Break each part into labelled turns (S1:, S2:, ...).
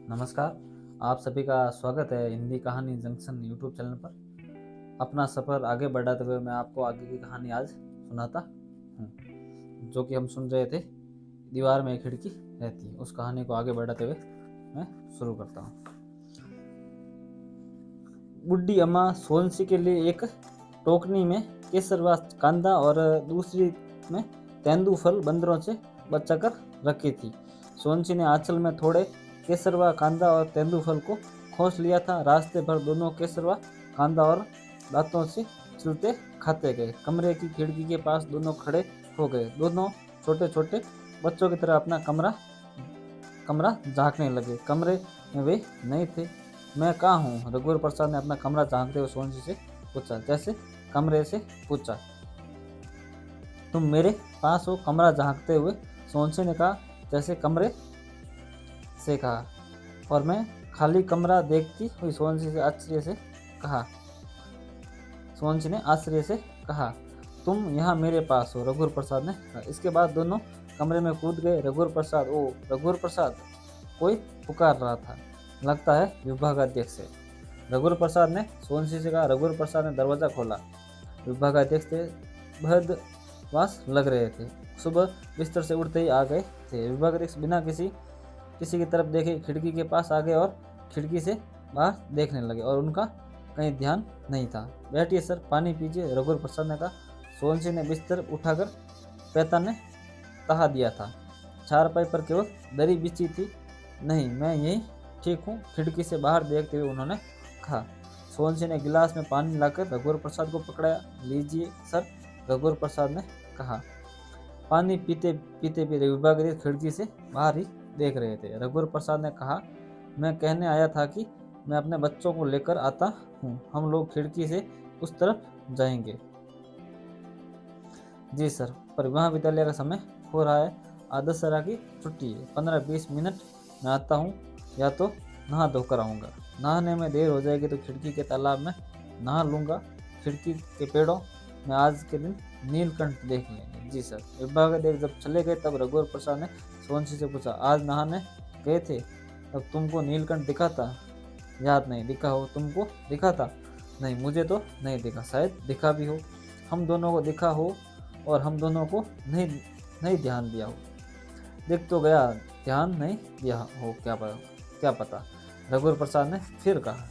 S1: नमस्कार, आप सभी का स्वागत है हिंदी कहानी जंक्शन यूट्यूब चैनल पर। अपना सफ़र आगे बढ़ाते हुए मैं आपको आगे की कहानी आज सुनाता हूँ, जो कि हम सुन रहे थे। दीवार में एक खिड़की रहती है, उस कहानी को आगे बढ़ाते हुए मैं शुरू करता हूँ। बुढ़ी अम्मा सोनसी के लिए एक टोकनी में केसरवा कांदा और दूसरी में तेंदूफल बंदरों से बचाकर रखी थी। सोनसी ने आंचल में थोड़े केसरवा कांदा और तेंदूफल को खोस लिया था। रास्ते भर दोनों केसरवा कांदा और दांतों से छिलते खाते गए। कमरे की खिड़की के पास दोनों खड़े हो गए। दोनों छोटे छोटे बच्चों की तरह अपना कमरा झांकने लगे। कमरे में वे नहीं थे। मैं कहाँ हूँ? रघुवर प्रसाद ने अपना कमरा झांकते हुए सोनसी से पूछा। जैसे कमरे से पूछा, तुम मेरे पास हो? कमरा झांकते हुए सोनसी ने कहा। जैसे कमरे से कहा। और मैं खाली कमरा देखती हुई सोनसी ने आश्चर्य से कहा, तुम यहाँ मेरे पास हो? रघुवर प्रसाद ने कहा। इसके बाद दोनों कमरे में कूद गए। रघुवर प्रसाद, ओ रघुवर प्रसाद, कोई पुकार रहा था। लगता है विभागाध्यक्ष है, रघुवर प्रसाद ने सोनसी से कहा। रघुवर प्रसाद ने दरवाजा खोला। विभागाध्यक्ष थे, बदमाश लग रहे थे। सुबह बिस्तर से उठते ही आ गए थे। विभागाध्यक्ष बिना किसी की तरफ देखे खिड़की के पास आ गए और खिड़की से बाहर देखने लगे, और उनका कहीं ध्यान नहीं था। बैठिए सर, पानी पीजिए, रघुवर प्रसाद ने कहा। सोनसी ने बिस्तर उठाकर पैता ने तहा दिया था। चारपाई पर केवल दरी बिछी थी। नहीं, मैं यहीं ठीक हूँ, खिड़की से बाहर देखते हुए उन्होंने कहा। सोनसी ने गिलास में पानी लाकर रघुवर प्रसाद को पकड़ाया। लीजिए सर, रघुवर प्रसाद ने कहा। पानी पीते पीते भी विभागाध्यक्ष खिड़की से बाहर ही देख रहे थे। रघुवर प्रसाद ने कहा, मैं कहने आया था कि मैं अपने बच्चों को लेकर आता हूँ। हम लोग खिड़की से उस तरफ जाएंगे। जी सर, पर महाविद्यालय का समय हो रहा है। दशहरा की छुट्टी है। 15-20 मिनट में आता हूँ, या तो नहा धोकर आऊँगा। नहाने में देर हो जाएगी तो खिड़की के तालाब में नहा लूँगा। खिड़की के पेड़ों में आज के दिन नीलकंठ देख लेंगे। जी सर। विभागाध्यक्ष जब चले गए तब रघुवर प्रसाद ने सोनसी से पूछा, आज नहाने गए थे, तब तुमको नीलकंठ दिखा था? याद नहीं। दिखा हो? तुमको दिखा था? नहीं, मुझे तो नहीं दिखा। शायद दिखा भी हो, हम दोनों को दिखा हो और हम दोनों को नहीं ध्यान दिया हो। दिख तो गया, ध्यान नहीं दिया हो, क्या पता, रघुवर प्रसाद ने फिर कहा।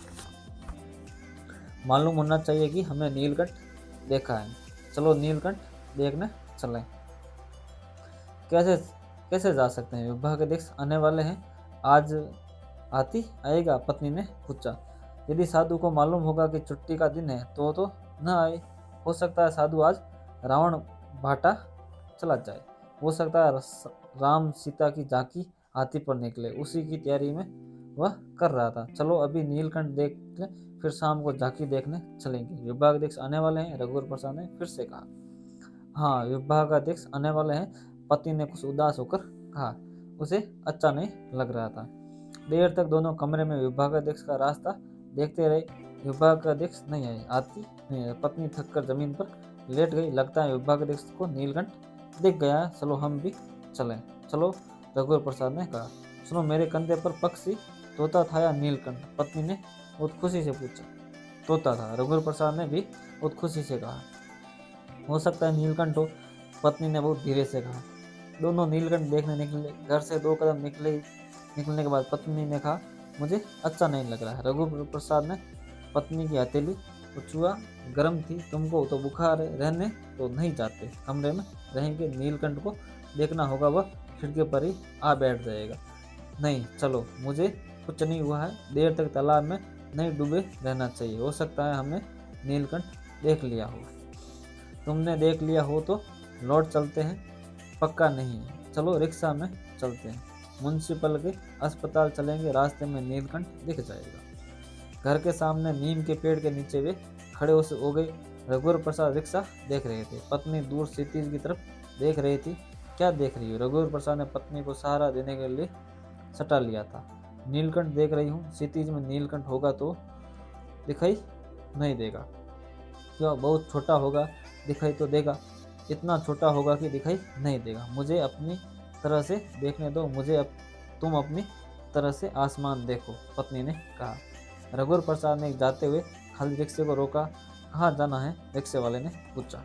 S1: मालूम होना चाहिए कि हमने नीलकंठ देखा है। चलो नीलकंठ देखने चलें। कैसे कैसे जा सकते हैं? विभागाध्यक्ष आने वाले हैं। आज आएगा? पत्नी ने पूछा। यदि साधु को मालूम होगा कि छुट्टी का दिन है तो न आए। हो सकता है साधु आज रावण भाटा चला जाए। हो सकता है राम सीता की झांकी हाथी पर निकले। उसी की तैयारी में वह कर रहा था। चलो अभी नीलकंठ देख ले, फिर शाम को झांकी देखने चलेंगे। विभागाध्यक्ष आने वाले हैं, रघुवर प्रसाद ने फिर से कहा। हाँ, विभागाध्यक्ष आने वाले हैं, पति ने कुछ उदास होकर कहा। उसे अच्छा नहीं लग रहा था। देर तक दोनों कमरे में विभागाध्यक्ष का रास्ता देखते रहे। विभागाध्यक्ष नहीं आए। पत्नी थककर जमीन पर लेट गई। लगता है विभागाध्यक्ष को नीलकंठ दिख गया है। चलो हम भी चलें। चलो, रघुवर प्रसाद ने कहा। सुनो, मेरे कंधे पर पक्षी तोता था या नीलकंठ? पत्नी ने बहुत खुशी से पूछा। तोता था, रघुवर प्रसाद ने भी बहुत खुशी से कहा। हो सकता है नीलकंठ हो, पत्नी ने बहुत धीरे से कहा। दोनों नीलकंठ देखने निकले। घर से 2 कदम निकलने के बाद पत्नी ने कहा, मुझे अच्छा नहीं लग रहा है। रघुवर प्रसाद ने पत्नी की हथेली को छुआ। गर्म थी। तुमको तो बुखार है, रहने तो नहीं जाते, कमरे में रहेंगे। नीलकंठ को देखना होगा, वह खिड़की पर ही आ बैठ जाएगा। नहीं, चलो, मुझे कुछ नहीं हुआ है। देर तक तालाब में नहीं डूबे रहना चाहिए। हो सकता है हमने नीलकंठ देख लिया हो। तुमने देख लिया हो तो लौट चलते हैं। पक्का नहीं है। चलो रिक्शा में चलते हैं, म्युनिसिपल के अस्पताल चलेंगे। रास्ते में नीलकंठ दिख जाएगा। घर के सामने नीम के पेड़ के नीचे वे खड़े हो गए। रघुवर प्रसाद रिक्शा देख रहे थे। पत्नी दूर क्षितिज की तरफ देख रही थी। क्या देख रही हो? रघुवर प्रसाद ने पत्नी को सहारा देने के लिए सटा लिया था। नीलकंठ देख रही हूँ। क्षितिज में नीलकंठ होगा तो दिखाई नहीं देगा। क्यों? बहुत छोटा होगा, दिखाई तो देगा। इतना छोटा होगा कि दिखाई नहीं देगा। मुझे अपनी तरह से देखने दो। तुम अपनी तरह से आसमान देखो, पत्नी ने कहा। रघुवर प्रसाद ने जाते हुए खाली रिक्शे को रोका। कहाँ जाना है? रिक्शे वाले ने पूछा।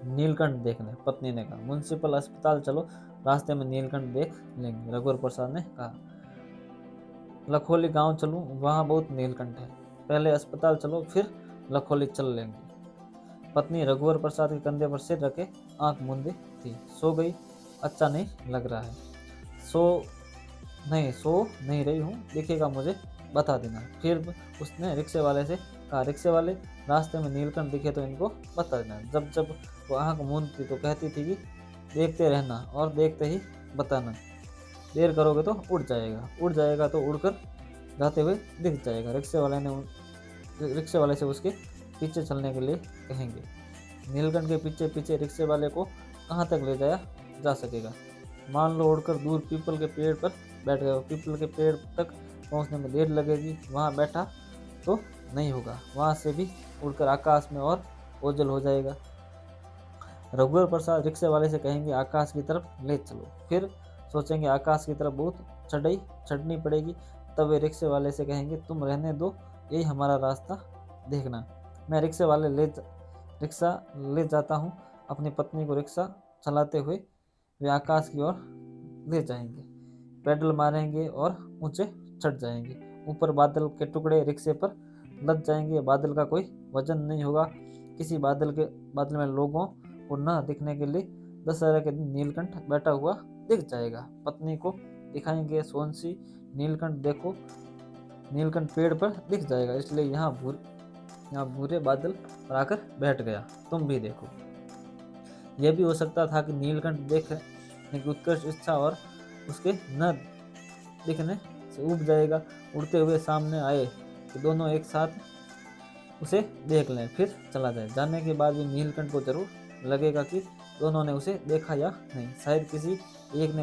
S1: नीलकंठ देखने, पत्नी ने कहा। म्युनिसिपल अस्पताल चलो, रास्ते में नीलकंठ देख लेंगे, रघुवर प्रसाद ने कहा। लखोली गांव चलूं, वहां बहुत नीलकंठ है। पहले अस्पताल चलो, फिर लखोली चल लेंगे। पत्नी रघुवर प्रसाद के कंधे पर सिर रखे आंख मूंदे थी। सो गई? अच्छा नहीं लग रहा है। सो नहीं रही हूँ, दिखेगा मुझे बता देना। फिर उसने रिक्शे वाले से कहा। रिक्शे वाले, रास्ते में नीलकंठ दिखे तो इनको बता देना। जब जब वो आंख मूंदती तो कहती थी कि देखते रहना और देखते ही बताना। देर करोगे तो उड़ जाएगा तो उड़कर जाते हुए दिख जाएगा। रिक्शे वाले से उसके पीछे चलने के लिए कहेंगे। नीलकंठ के पीछे पीछे रिक्शे वाले को कहाँ तक ले जाया जा सकेगा? मान लो उड़कर दूर पीपल के पेड़ पर बैठ गए। पीपल के पेड़ तक पहुँचने में देर लगेगी। वहाँ बैठा तो नहीं होगा, वहाँ से भी उड़कर आकाश में और ओझल हो जाएगा। रघुवर प्रसाद रिक्शे वाले से कहेंगे आकाश की तरफ ले चलो। फिर सोचेंगे आकाश की तरफ बहुत चढ़ाई चढ़नी पड़ेगी। तब वे रिक्शे वाले से कहेंगे तुम रहने दो, यही हमारा रास्ता देखना। मैं रिक्शा ले जाता हूँ। अपनी पत्नी को रिक्शा चलाते हुए वे आकाश की ओर ले जाएंगे। पेडल मारेंगे और ऊंचे चढ़ जाएंगे। ऊपर बादल के टुकड़े रिक्शे पर लद जाएंगे। बादल का कोई वजन नहीं होगा। किसी बादल में लोगों को न दिखने के लिए दशहरा के दिन नीलकंठ बैठा हुआ दिख जाएगा। पत्नी को दिखाएंगे, सोनसी नीलकंठ देखो, नीलकंठ पेड़ पर दिख जाएगा, इसलिए यहाँ भूरे बादल पर आकर बैठ गया, तुम भी देखो। यह भी हो सकता था कि नीलकंठ देखने की उत्कर्ष इच्छा और उसके न दिखने से उब जाएगा। उड़ते हुए सामने आए तो दोनों एक साथ उसे देख लें, फिर चला जाए। जाने के बाद भी नीलकंठ को जरूर लगेगा कि दोनों ने उसे देखा या नहीं। शायद किसी एक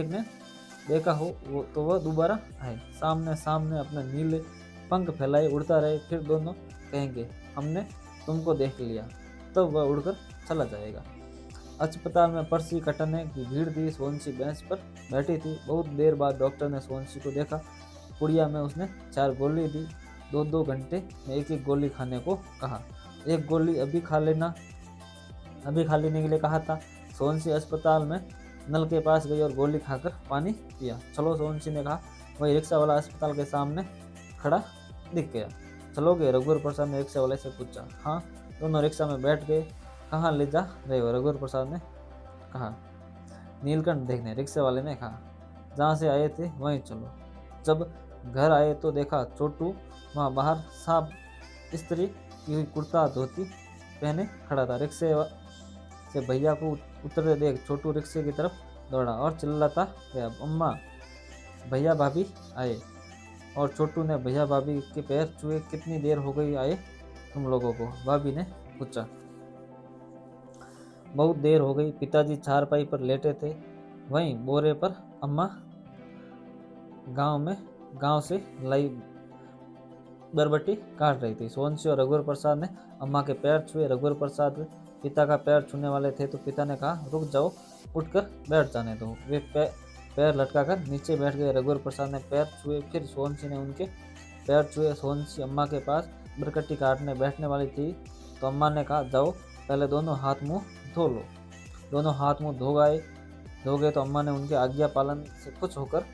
S1: ने देखा हो तो वह दोबारा आए, सामने सामने अपने नीले पंख फैलाए उड़ता रहे। फिर दोनों कहेंगे हमने तुमको देख लिया, तब वह उड़कर चला जाएगा। अस्पताल में पर्ची कटने की भीड़ थी। सोनसी बेंच पर बैठी थी। बहुत देर बाद डॉक्टर ने सोनसी को देखा। पुड़िया में उसने 4 गोली दी। 2-2 घंटे में एक गोली खाने को कहा। एक गोली अभी खा लेने के लिए कहा था। सोनसी अस्पताल में नल के पास गई और गोली खाकर पानी पिया। चलो, सोनसी ने कहा। वही रिक्शा वाला अस्पताल के सामने खड़ा दिख गया। चलोगे? रघुवर प्रसाद ने रिक्शा वाले से पूछा। हाँ। दोनों रिक्शा में बैठ गए। कहाँ ले जा रहे हो? रघुवर प्रसाद ने कहा। नीलकंठ देखने, रिक्शे वाले ने कहा। जहाँ से आए थे वहीं चलो। जब घर आए तो देखा छोटू वहाँ बाहर साफ इस्त्री की हुई कुर्ता धोती पहने खड़ा था। रिक्शे से भैया को उतरते देख छोटू रिक्शे की तरफ दौड़ा और चिल्लाता गया, अम्मा, भैया भाभी आए। और छोटू ने भैया भाभी के पैर छुए। कितनी देर हो गई आए तुम लोगों को? भाभी ने पूछा। बहुत देर हो गई। पिताजी चारपाई पर लेटे थे, वहीं बोरे पर अम्मा गांव से लाई बरबटी काट रही थी। सोनसी और रघुवर प्रसाद ने अम्मा के पैर छुए। रघुवर प्रसाद पिता का पैर छूने वाले थे तो पिता ने कहा, रुक जाओ, उठकर बैठ जाने दो। वे पैर लटकाकर नीचे बैठ गए। रघुवर प्रसाद ने पैर छुए, फिर सोनसी ने उनके पैर छुए। सोनसी अम्मा के पास बरकट्टी काटने बैठने वाली थी तो अम्मा ने कहा, जाओ पहले दोनों हाथ मुंह धो लो। दोनों हाथ मुंह धो गए तो अम्मा ने उनके आज्ञा पालन से खुश होकर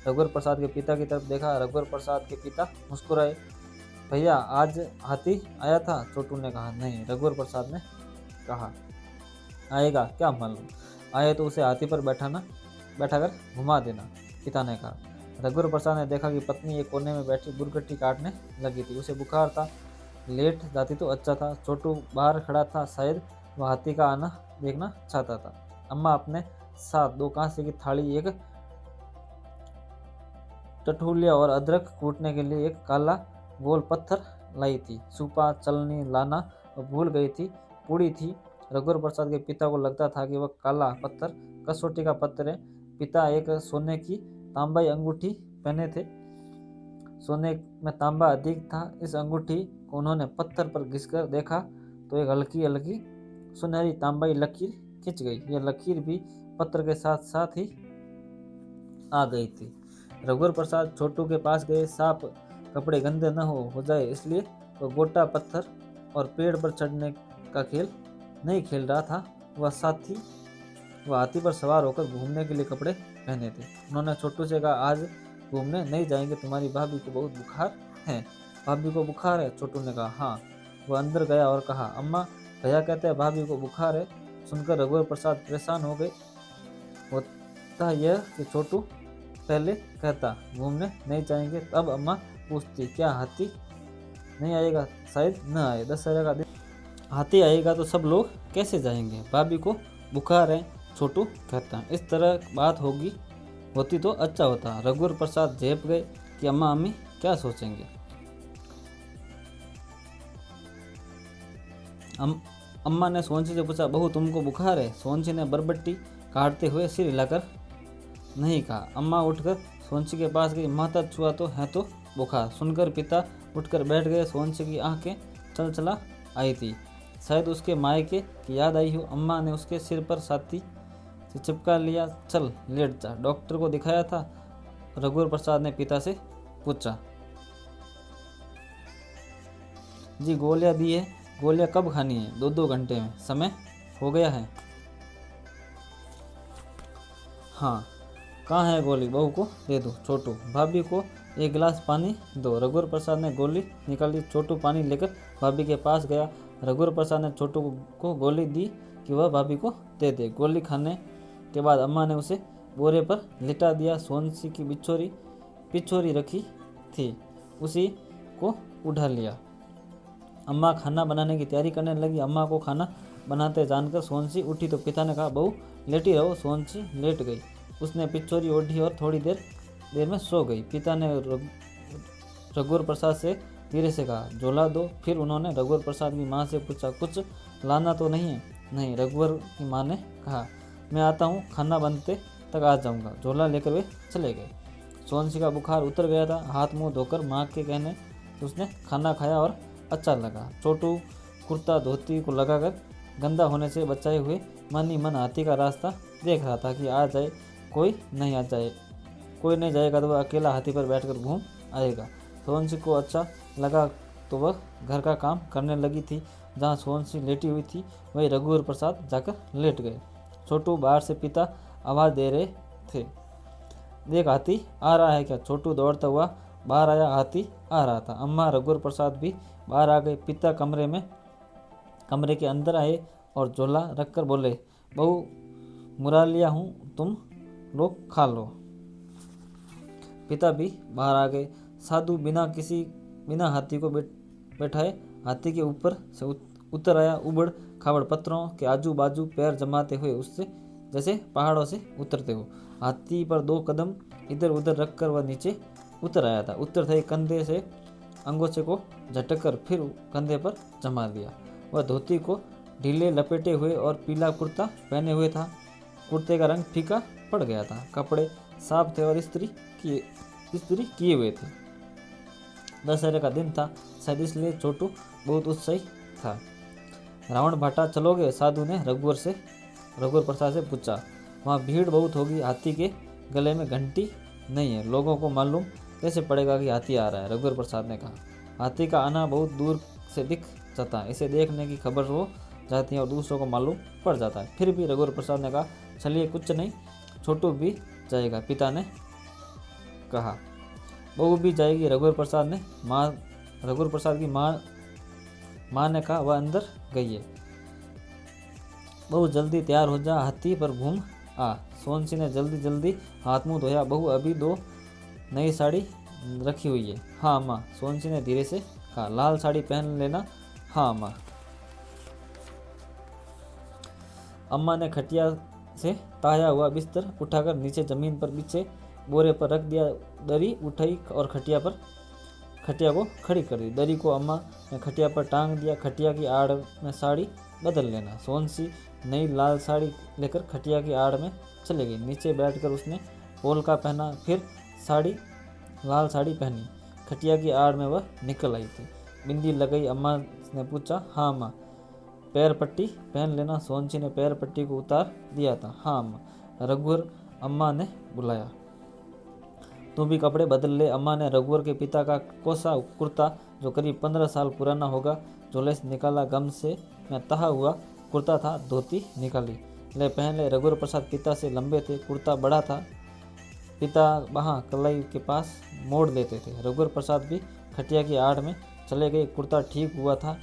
S1: रघुवर प्रसाद के पिता की तरफ देखा। रघुवर प्रसाद के पिता मुस्कुराए। भैया, आज हाथी आया था? छोटू ने कहा। नहीं, रघुवर प्रसाद ने कहा। आएगा क्या मालूम, आए तो उसे हाथी पर बैठाकर घुमा देना, पिता ने कहा। रघुवर प्रसाद ने देखा कि पत्नी एक कोने में बैठी बुरकट्टी काटने लगी थी। उसे बुखार था, लेट जाती तो अच्छा था। छोटू बाहर खड़ा था, शायद वह हाथी का आना देखना चाहता था। अम्मा अपने साथ 2 कांसे की थाली, एक टठूलिया और अदरक कूटने के लिए एक काला गोल पत्थर लाई थी। सुपा चलनी लाना भूल गई थी। पूड़ी थी। रघुवर प्रसाद के पिता को लगता था कि वह काला पत्थर कसौटी का पत्थर है। पिता एक सोने की तांबाई अंगूठी पहने थे। सोने में तांबा अधिक था। इस अंगूठी को उन्होंने पत्थर पर घिसकर देखा तो एक हल्की हल्की सुनहरी तांबाई लकीर खिंच गई। यह लकीर भी पत्थर के साथ साथ ही आ गई थी। रघुवर प्रसाद छोटू के पास गए। साफ कपड़े गंदे न हो जाए इसलिए वह गोटा पत्थर और पेड़ पर चढ़ने का खेल नहीं खेल रहा था। वह हाथी पर सवार होकर घूमने के लिए कपड़े पहने थे। उन्होंने छोटू से कहा, आज घूमने नहीं जाएंगे, तुम्हारी भाभी को बहुत बुखार है। भाभी को बुखार है? छोटू ने कहा, हाँ। वह अंदर गया और कहा, अम्मा, भैया कहते हैं भाभी को बुखार है। सुनकर रघुवर प्रसाद परेशान हो गए। होता यह कि छोटू पहले कहता घूमने नहीं जाएंगे, तब अम्मा पूछती, क्या हाथी नहीं आएगा? शायद न आए। दशहरा का दिन हाथी आएगा तो सब लोग कैसे जाएंगे? भाभी को बुखार है, छोटू कहता। इस तरह बात होती तो अच्छा होता। रघुवर प्रसाद झेप गए कि अम्मा अम्मी क्या सोचेंगे। अम्मा ने सोनसी से पूछा, बहू तुमको बुखार है? सोनसी ने बरबट्टी काटते हुए सिर हिलाकर नहीं कहा। अम्मा उठकर सोनसी के पास गई। माथा छुआ तो है तो बुखार। सुनकर पिता उठकर बैठ गए। सोनसी की आंखें चलचला आई थी। शायद उसके मायके की याद आई हो। अम्मा ने उसके सिर पर छाती से चिपका लिया। चल लेट जा, डॉक्टर को दिखाया था? रघुवर प्रसाद ने पिता से पूछा। जी गोलियां दी है। गोलियां कब खानी है? 2-2 घंटे में। समय हो गया है। हाँ। कहाँ है गोली? बहू को दे दो। छोटू, भाभी को एक गिलास पानी दो। रघुवर प्रसाद ने गोली निकाली। छोटू पानी लेकर भाभी के पास गया। रघुवर प्रसाद ने छोटू को गोली दी कि वह भाभी को दे दे। गोली खाने के बाद अम्मा ने उसे बोरे पर लिटा दिया। सोनसी की पिछोरी रखी थी, उसी को उठा लिया। अम्मा खाना बनाने की तैयारी करने लगी। अम्मा को खाना बनाते जानकर सोनसी उठी तो पिता ने कहा, बहू लेटी रहो। सोनसी लेट गई। उसने पिछोरी ओढ़ी और थोड़ी देर में सो गई। पिता ने रघुवर प्रसाद से धीरे से कहा, झोला दो। फिर उन्होंने रघुवर प्रसाद की माँ से पूछा, कुछ लाना तो नहीं है? नहीं। रघुवर की माँ ने कहा, मैं आता हूँ, खाना बनते तक आ जाऊँगा। झोला लेकर वे चले गए। सोनसी का बुखार उतर गया था। हाथ मुँह धोकर माँ के कहने से उसने खाना खाया और अच्छा लगा। छोटू कुर्ता धोती को लगाकर गंदा होने से बचाए हुए मन ही मन हाथी का रास्ता देख रहा था कि आ जाए कोई नहीं जाएगा तो वह अकेला हाथी पर बैठकर घूम आएगा। सोनसी को अच्छा लगा तो वह घर का काम करने लगी थी। जहाँ सोनसी लेटी हुई थी वही रघुवर प्रसाद जाकर लेट गए। छोटू बाहर से पिता आवाज़ दे रहे थे, देख हाथी आ रहा है क्या? छोटू दौड़ता हुआ बाहर आया। हाथी आ रहा था। अम्मा रघुवर प्रसाद भी बाहर आ गए। पिता कमरे के अंदर आए और झोला रखकर बोले, बहू मुरा लिया हूँ, तुम लोग खा लो। पिता भी बाहर आ गए। साधु बिना हाथी को बैठाए हाथी के ऊपर से उतर आया। उबड़ खाबड़ पत्थरों के आजू बाजू पैर जमाते हुए उससे जैसे पहाड़ों से उतरते हो। हाथी पर 2 कदम इधर उधर रखकर वह नीचे उतर आया था। उतरते ही कंधे से अंगोछे को झटक फिर कंधे पर जमा लिया। वह धोती को ढीले लपेटे हुए और पीला कुर्ता पहने हुए था। कुर्ते का रंग फीका पड़ गया था। कपड़े साफ थे और इस्त्री किए हुए थे। दशहरे का दिन था, शायद इसलिए छोटू बहुत उत्साही था। रावण भाटा चलोगे? साधु ने रघुवर प्रसाद से पूछा। वहाँ भीड़ बहुत होगी। हाथी के गले में घंटी नहीं है, लोगों को मालूम कैसे पड़ेगा कि हाथी आ रहा है? रघुवर प्रसाद ने कहा, हाथी का आना बहुत दूर से दिख जाता है, इसे देखने की खबर हो जाती है और दूसरों को मालूम पड़ जाता है। फिर भी रघुवर प्रसाद ने कहा, चलिए कुछ नहीं, छोटू भी जाएगा। पिता ने कहा, बहू भी जाएगी। रघुवर प्रसाद की माँ ने कहा, वह अंदर गई है। बहू जल्दी तैयार हो जा, हाथी पर घूम आ। सोनसी ने जल्दी हाथ मुंह धोया। बहू अभी 2 नई साड़ी रखी हुई है। हाँ माँ, सोनसी ने धीरे से कहा। लाल साड़ी पहन लेना। हाँ माँ। अम्मा ने खटिया से ताया हुआ बिस्तर उठाकर नीचे जमीन पर बिछे बोरे पर रख दिया। दरी उठाई और खटिया को खड़ी कर दी। दरी को अम्मा ने खटिया पर टांग दिया। खटिया की आड़ में साड़ी बदल लेना। सोनसी नई लाल साड़ी लेकर खटिया की आड़ में चले गई। नीचे बैठकर उसने पोलका पहना, फिर लाल साड़ी पहनी। खटिया की आड़ में वह निकल आई थी। बिंदी लगाई। अम्मा ने पूछा, हाँ माँ। पैर पट्टी पहन लेना। सोनसी ने पैर पट्टी को उतार दिया था। हाँ माँ। रघुवर अम्मा ने बुलाया। तू भी कपड़े बदल ले। अम्मा ने रघुवर के पिता का कोसा कुर्ता, जो करीब 15 साल पुराना होगा, झोले से निकाला। गम से मैं तहा हुआ कुर्ता था, धोती निकाली। ले पहन ले। रघुवर प्रसाद पिता से लंबे थे, कुर्ता बड़ा था। पिता वहाँ कलाई के पास मोड़ लेते थे। रघुवर प्रसाद भी खटिया की आड़ में चले गए। कुर्ता ठीक हुआ था,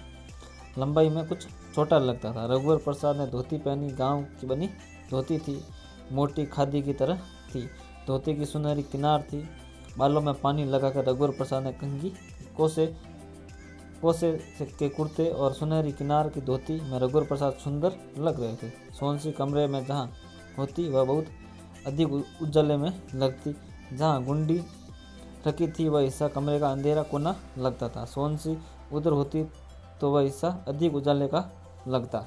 S1: लंबाई में कुछ छोटा लगता था। रघुवर प्रसाद ने धोती पहनी, गांव की बनी धोती थी, मोटी खादी की तरह थी। धोती की सुनहरी किनार थी। बालों में पानी लगाकर रघुवर प्रसाद ने कंघी कोसे के कुर्ते और सुनहरी किनार की धोती में रघुवर प्रसाद सुंदर लग रहे थे। सोनसी कमरे में जहाँ होती वह बहुत अधिक उजाले में लगती। जहाँ गुंडी रखी थी वह हिस्सा कमरे का अंधेरा कोना लगता था। सोनसी उधर होती तो वह हिस्सा अधिक उजाले का लगता।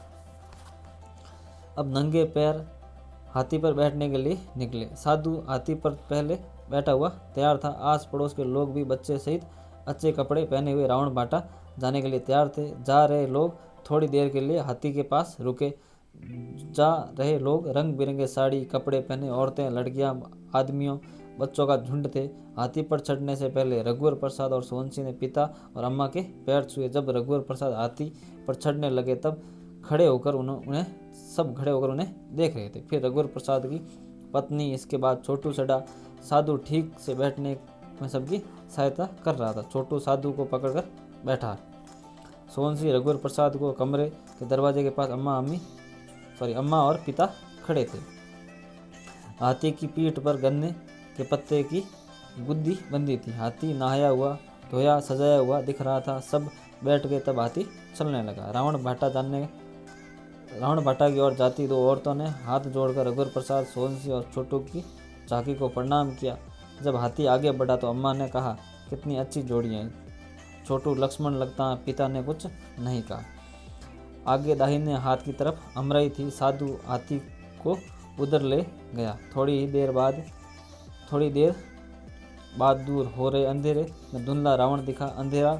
S1: अब नंगे पैर हाथी पर बैठने के लिए निकले। साधु हाथी पर पहले बैठा हुआ तैयार था। आस पड़ोस के लोग भी बच्चे सहित अच्छे कपड़े पहने हुए रावण भाटा जाने के लिए तैयार थे। जा रहे लोग थोड़ी देर के लिए हाथी के पास रुके। जा रहे लोग रंग बिरंगे साड़ी कपड़े पहने, औरतें, लड़कियां, आदमियों, बच्चों का झुंड थे। हाथी पर चढ़ने से पहले रघुवर प्रसाद और सोनसी ने पिता और अम्मा के पैर छुए। जब रघुवर प्रसाद हाथी पर चढ़ने लगे तब खड़े होकर उन्हें देख रहे थे। फिर रघुवर प्रसाद की पत्नी, इसके बाद छोटू चढ़ा। साधु ठीक से बैठने में सबकी सहायता कर रहा था। छोटू साधु को पकड़कर बैठा। सोनसी रघुवर प्रसाद को कमरे के दरवाजे के पास अम्मा और पिता खड़े थे। हाथी की पीठ पर गन्ने के पत्ते की गुद्दी बंधी थी। हाथी नहाया हुआ, धोया, सजाया हुआ दिख रहा था। सब बैठ गए, तब हाथी चलने लगा। रावण भाटा की ओर जाती दो औरतों ने हाथ जोड़कर रघुवर प्रसाद, सोनसी और छोटू की झांकी को प्रणाम किया। जब हाथी आगे बढ़ा तो अम्मा ने कहा, कितनी अच्छी जोड़ी है। छोटू लक्ष्मण लगता है। पिता ने कुछ नहीं कहा। आगे दाहिने हाथ की तरफ अमराई थी। साधु हाथी को उधर ले गया। थोड़ी देर बाद दूर हो रहे अंधेरे में धुंधला रावण दिखा। अंधेरा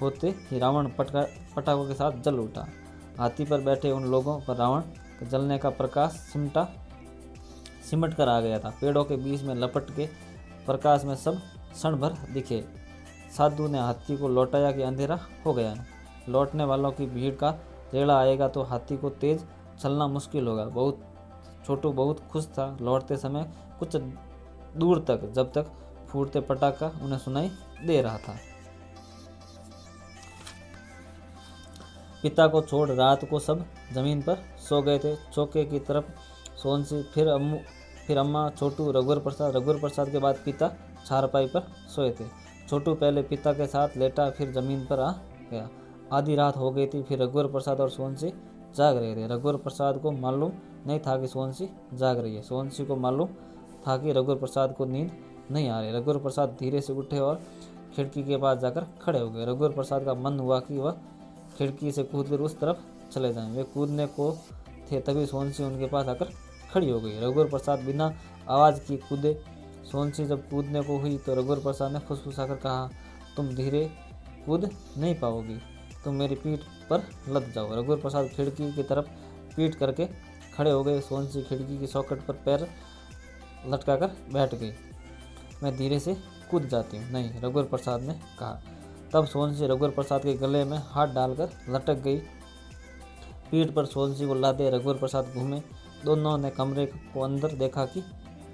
S1: होते ही रावण पटाखों के साथ जल उठा। हाथी पर बैठे उन लोगों पर रावण के जलने का प्रकाश सिमट कर आ गया था। पेड़ों के बीच में लपट के प्रकाश में सब क्षण भर दिखे। साधु ने हाथी को लौटाया कि अंधेरा हो गया है। लौटने वालों की भीड़ का रेड़ा आएगा तो हाथी को तेज चलना मुश्किल होगा। छोटू बहुत खुश था। लौटते समय कुछ दूर तक, जब तक फूटते पटाखा उन्हें सुनाई दे रहा था। पिता को छोड़ रात को सब जमीन पर सो गए थे। चौके की तरफ सोनसी, फिर अम्मा, छोटू, रघुवर प्रसाद के बाद पिता चारपाई पर सोए थे। छोटू पहले पिता के साथ लेटा, फिर जमीन पर आ गया। आधी रात हो गई थी। फिर रघुवर प्रसाद और सोनसी जाग रहे थे। रघुवर प्रसाद को मालूम नहीं था कि सोनसी जाग रही है। सोनसी को मालूम था कि रघुवर प्रसाद को नींद नहीं आ रही। रघुवर प्रसाद धीरे से उठे और खिड़की के पास जाकर खड़े हो गए। रघुवर प्रसाद का मन हुआ कि वह खिड़की से कूदकर उस तरफ चले जाएं। वे कूदने को थे, तभी सोनसी उनके पास आकर खड़ी हो गई। रघुवर प्रसाद बिना आवाज़ की कूदे। सोनसी जब कूदने को हुई तो रघुवर प्रसाद ने फुसफुसाकर कहा, तुम धीरे कूद नहीं पाओगी, तुम मेरी पीठ पर लद जाओ। रघुवर प्रसाद खिड़की की तरफ पीठ करके खड़े हो गए। सोनसी खिड़की की चौखट पर पैर लटकाकर बैठ गई। मैं धीरे से कूद जाती हूँ। नहीं, रघुवर प्रसाद ने कहा। तब सोनसी रघुवर प्रसाद के गले में हाथ डालकर लटक गई। पीठ पर सोनसी को लादे रघुवर प्रसाद घूमे। दोनों ने कमरे को अंदर देखा कि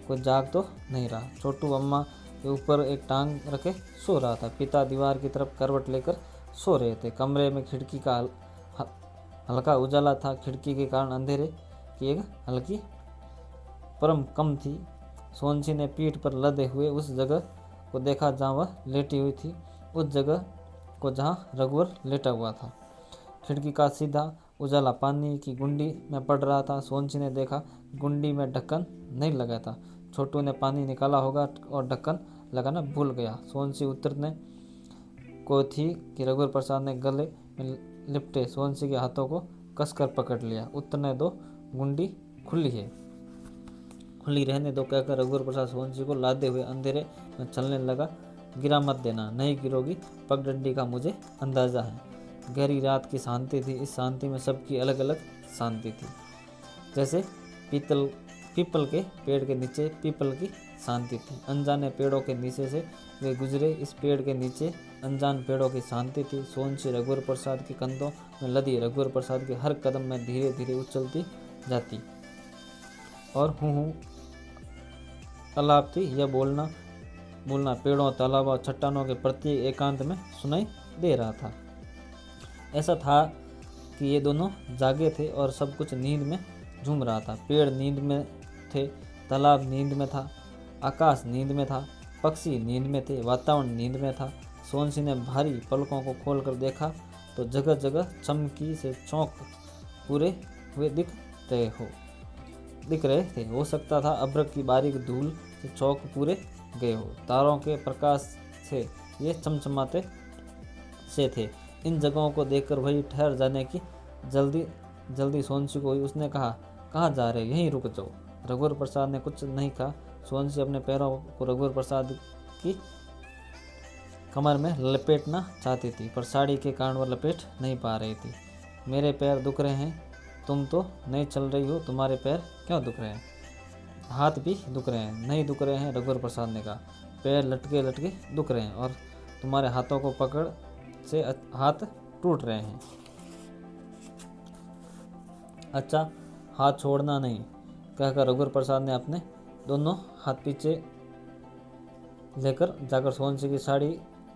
S1: कोई जाग तो नहीं रहा। छोटू अम्मा के ऊपर एक टांग रखे सो रहा था। पिता दीवार की तरफ करवट लेकर सो रहे थे। कमरे में खिड़की का हल्का उजाला था। खिड़की के कारण अंधेरे की एक हल्की परम कम थी। सोनसी ने पीठ पर लदे हुए उस जगह को देखा जहाँ वह लेटी हुई थी, उस जगह को जहाँ रघुवर लेटा हुआ था। खिड़की का सीधा उजाला पानी की गुंडी में पड़ रहा था। सोनसी ने देखा गुंडी में ढक्कन नहीं लगा था। छोटू ने पानी निकाला होगा और ढक्कन लगाना भूल गया। सोनसी उतरने को थी कि रघुवर प्रसाद ने गले में लिपटे सोनसी के हाथों को कसकर पकड़ लिया। उतरने दो, गुंडी खुली है, खुली रहने दो कहकर रघुवर प्रसाद सोनसी को लादे हुए अंधेरे में चलने लगा। गिरा मत देना, नहीं गिरोगी, पगडंडी का मुझे अंदाजा है। गहरी रात की शांति थी। इस शांति में सबकी अलग अलग शांति थी। जैसे पीपल के पेड़ के नीचे पीपल की शांति थी। अनजाने पेड़ों के नीचे से वे गुजरे। इस पेड़ के नीचे अनजान पेड़ों की शांति थी। सोनसी रघुवर प्रसाद के कंधों में लदी रघुवर प्रसाद के हर कदम में धीरे धीरे उछलती जाती और हूँ अलाप थी। यह बोलना बोलना पेड़ों, तालाबों, चट्टानों के प्रत्येक एकांत में सुनाई दे रहा था। ऐसा था कि ये दोनों जागे थे और सब कुछ नींद में झूम रहा था। पेड़ नींद में थे, तालाब नींद में था, आकाश नींद में था, पक्षी नींद में थे, वातावरण नींद में था। सोनसी ने भारी पलकों को खोलकर देखा तो जगह जगह चमकी से चौक पूरे हुए दिख रहे थे। हो सकता था अब्रक की बारीक धूल से चौक पूरे गए हो। तारों के प्रकाश से ये चमचमाते से थे। इन जगहों को देखकर वही ठहर जाने की जल्दी सोनसी को हुई। उसने कहा, कहाँ जा रहे, यहीं रुक जाओ। रघुवर प्रसाद ने कुछ नहीं कहा। सोनसी अपने पैरों को रघुवर प्रसाद की कमर में लपेटना चाहती थी, पर साड़ी के कारण वह लपेट नहीं पा रही थी। मेरे पैर दुख रहे हैं, तुम तो नहीं चल रही हो, तुम्हारे पैर क्यों दुख रहे हैं? हाथ भी दुख रहे हैं। नहीं दुख रहे हैं, रघुवर प्रसाद ने कहा। पैर लटके लटके दुख रहे हैं और तुम्हारे हाथों को पकड़ से हाथ टूट रहे हैं। अच्छा, हाथ छोड़ना नहीं, कहकर रघुवर प्रसाद ने अपने दोनों हाथ पीछे लेकर जाकर सोनसी की साड़ी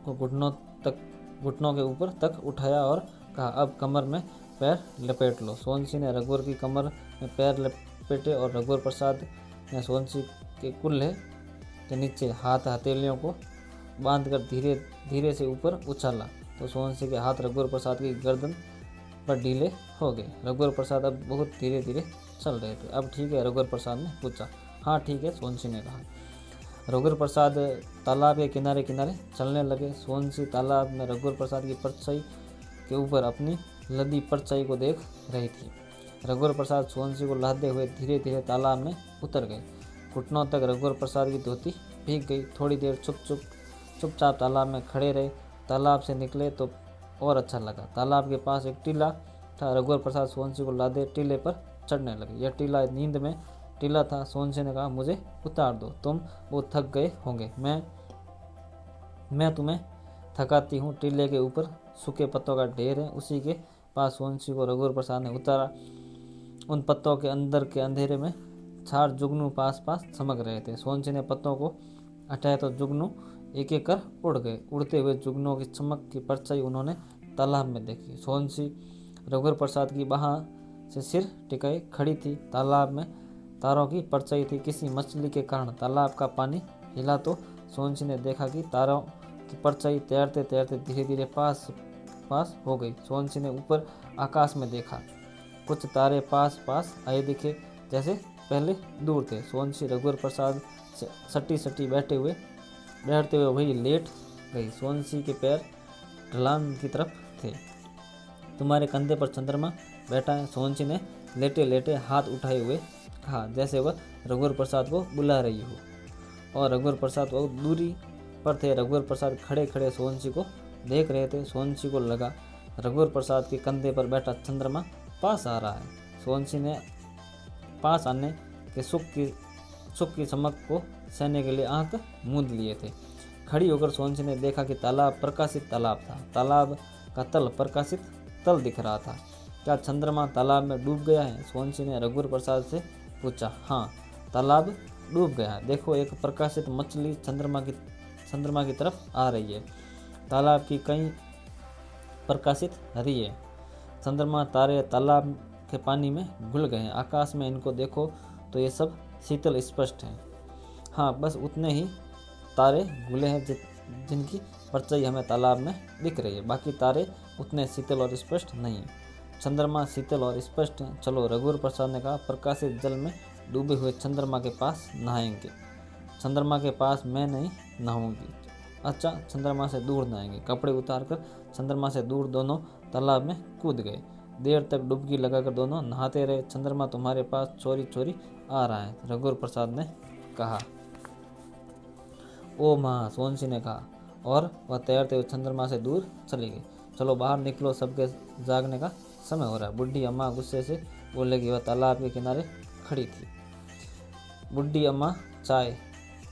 S1: को घुटनों के ऊपर तक उठाया और कहा, अब कमर में पैर लपेट लो। सोनसी ने रघुवर की कमर में पैर लपेटे और रघुवर प्रसाद ने सोनसी के कुल्हे के नीचे हाथ हथेलियों को बांधकर धीरे धीरे से ऊपर उछाला तो सोनसी के हाथ रघुवर प्रसाद की गर्दन पर ढीले हो गए। रघुवर प्रसाद अब बहुत धीरे धीरे चल रहे थे। अब ठीक है, रघुवर प्रसाद ने पूछा। हाँ ठीक है, सोनसी ने कहा। रघुवर प्रसाद तालाब के किनारे किनारे चलने लगे। सोनसी तालाब में रघुवर प्रसाद की परछाई के ऊपर अपनी लदी परछाई को देख रही थी। रघुवर प्रसाद सोनसी को लादे हुए धीरे धीरे तालाब में उतर गए। घुटनों तक रघुवर प्रसाद की धोती भीग गई। थोड़ी देर चुपचाप तालाब में खड़े रहे। तालाब से निकले तो और अच्छा लगा। तालाब के पास एक टीला था। रघुवर प्रसाद सोनसी को लादे टीले पर चढ़ने लगे। यह टीला नींद में टीला था। सोनसी ने कहा, मुझे उतार दो, तुम बहुत थक गए होंगे, मैं तुम्हें थकाती हूँ। टीले के ऊपर सूखे पत्तों का ढेर है, उसी के पास सोनसी को रघुवर प्रसाद ने उतारा। उन पत्तों के अंदर के अंधेरे में 4 जुगनू पास चमक रहे थे। सोनसी ने पत्तों को हटाया तो जुगनू एक एक कर उड़ गए। उड़ते हुए जुगनुओं की चमक की परछाई उन्होंने तालाब में देखी। सोनसी रघुवर प्रसाद की बाह से सिर टिकाए खड़ी थी। तालाब में तारों की परछाई थी। किसी मछली के कारण तालाब का पानी हिला तो सोनसी ने देखा कि तारों की परछाई तैरते तैरते धीरे धीरे पास हो गई। सोनसी ने ऊपर आकाश में देखा। कुछ तारे पास आए दिखे, जैसे पहले दूर थे। सोनसी रघुवर प्रसाद से सटी बैठते हुए वही लेट गई। सोनसी के पैर ढलान की तरफ थे। तुम्हारे कंधे पर चंद्रमा बैठा है, सोनसी ने लेटे लेटे हाथ उठाए हुए कहा, जैसे वह रघुवर प्रसाद को बुला रही हो। और रघुवर प्रसाद बहुत दूरी पर थे। रघुवर प्रसाद खड़े खड़े सोनसी को देख रहे थे। सोनसी को लगा रघुवर प्रसाद के कंधे पर बैठा चंद्रमा पास आ रहा है। सोनसी ने पास आने के सुख की चमक को सहने के लिए आंख मूंद लिए थे। खड़ी होकर सोनसी ने देखा कि तालाब प्रकाशित तालाब था। तालाब का तल प्रकाशित तल दिख रहा था। क्या चंद्रमा तालाब में डूब गया है? सोनसी ने रघुवर प्रसाद से पूछा। हाँ, तालाब डूब गया। देखो, एक प्रकाशित मछली चंद्रमा की तरफ आ रही है। तालाब की कई प्रकाशित हरी है। चंद्रमा तारे तालाब के पानी में घुल गए हैं। आकाश में इनको देखो तो ये सब शीतल स्पष्ट है। हाँ, बस उतने ही तारे घुले हैं जिनकी परछाई हमें तालाब में दिख रही है। बाकी तारे उतने शीतल और स्पष्ट नहीं है। चंद्रमा शीतल और स्पष्ट है। चलो, रघुवर प्रसाद ने कहा। प्रकाशित जल में डूबे हुए चंद्रमा के पास नहाएंगे। चंद्रमा के पास मैं नहीं नहाऊंगी। अच्छा, चंद्रमा से दूर नहाएंगे। कपड़े उतारकर चंद्रमा से दूर दोनों तालाब में कूद गए। देर तक डुबकी लगाकर दोनों नहाते रहे। चंद्रमा तुम्हारे पास चोरी चोरी आ रहा है, रघुवर प्रसाद ने कहा। ओ माँ, सोनसी ने कहा, और वह तैरते हुए चंद्रमा से दूर चली गई। चलो बाहर निकलो, सबके जागने का समय हो रहा है। बुढ़ी अम्मा गुस्से से बोले कि वह तालाब के किनारे खड़ी थी। बुढ़ी अम्मा चाय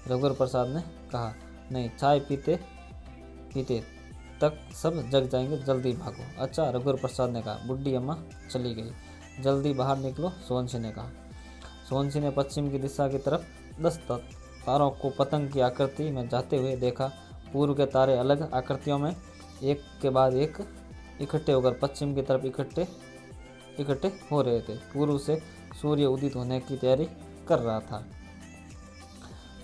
S1: रघुवर प्रसाद ने कहा। नहीं, चाय पीते पीते तक सब जग जाएंगे, जल्दी भागो। अच्छा, रघुवर प्रसाद ने कहा। बुढ़ी अम्मा चली गई। जल्दी बाहर निकलो, सोहन सिंह ने कहा। सोहन सिंह ने पश्चिम की दिशा की तरफ 10 तारों को पतंग की आकृति में जाते हुए देखा। पूर्व के तारे अलग आकृतियों में एक के बाद एक इकट्ठे होकर पश्चिम की तरफ इकट्ठे हो रहे थे। पूर्व से सूर्य उदित होने की तैयारी कर रहा था।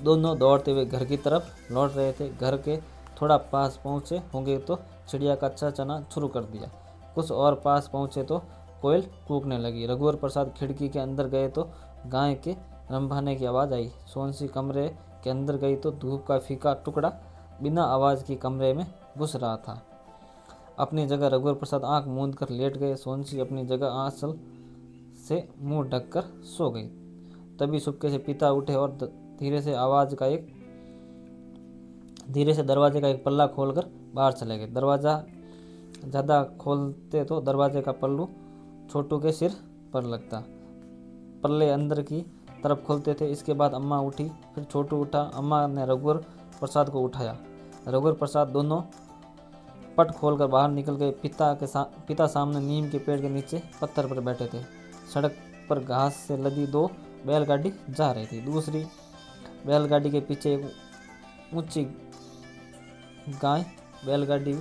S1: दोनों दौड़ते हुए घर की तरफ लौट रहे थे। घर के थोड़ा पास पहुंचे होंगे तो चिड़िया का चहचहाना शुरू कर दिया। कुछ और पास पहुंचे तो कोयल कूकने लगी। रघुवर प्रसाद खिड़की के अंदर गए तो गाय के रंभाने की आवाज़ आई। सोहन सिंह कमरे के अंदर गई तो धूप का फीका टुकड़ा बिना आवाज़ की कमरे में घुस रहा था। अपनी जगह रघुवर प्रसाद आंख मूंद कर लेट गए। सोहन सिंह अपनी जगह आंचल से मुंह ढककर सो गई। तभी चुपके से पिता उठे और धीरे से दरवाजे का एक पल्ला खोलकर बाहर चले गए। दरवाज़ा ज़्यादा खोलते तो दरवाजे का पल्लू छोटू के सिर पर लगता। पल्ले अंदर की तरफ खोलते थे। इसके बाद अम्मा उठी, फिर छोटू उठा। अम्मा ने रघुवर प्रसाद को उठाया। रघुवर प्रसाद दोनों पट खोलकर बाहर निकल गए। पिता सामने नीम के पेड़ के नीचे पत्थर पर बैठे थे। सड़क पर घास से लदी 2 बैलगाड़ी जा रही थी। दूसरी बैलगाड़ी के पीछे एक ऊंची गाय बैलगाड़ी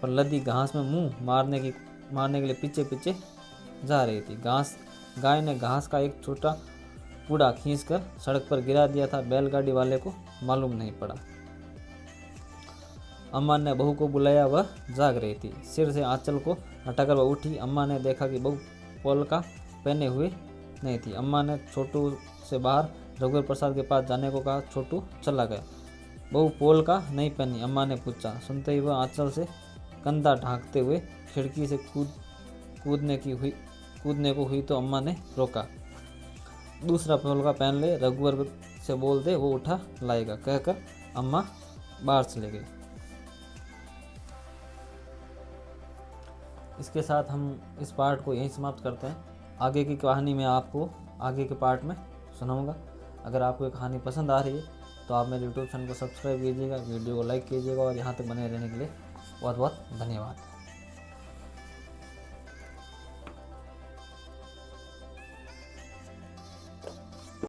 S1: पर लदी घास में मुंह मारने के लिए पीछे पीछे जा रही थी। गाय ने घास का एक छोटा कूड़ा खींचकर सड़क पर गिरा दिया था। बैलगाड़ी वाले को मालूम नहीं पड़ा। अम्मा ने बहू को बुलाया, वह जाग रही थी। सिर से आंचल को हटाकर वह उठी। अम्मा ने देखा कि बहू पोलका पहने हुए नहीं थी। अम्मा ने छोटू से बाहर रघुवर प्रसाद के पास जाने को कहा। छोटू चला गया। बहू पोलका नहीं पहनी? अम्मा ने पूछा। सुनते ही वह आंचल से कंधा ढांकते हुए खिड़की से कूदने को हुई तो अम्मा ने रोका। दूसरा पोलका पहन ले, रघुवर से बोल दे, वो उठा लाएगा, कहकर अम्मा बाहर चले गई। इसके साथ हम इस पार्ट को यहीं समाप्त करते हैं। आगे की कहानी मैं आपको आगे के पार्ट में सुनाऊंगा। अगर आपको ये कहानी पसंद आ रही है तो आप मेरे यूट्यूब चैनल को सब्सक्राइब कीजिएगा, वीडियो को लाइक कीजिएगा और यहाँ तक बने रहने के लिए बहुत बहुत धन्यवाद।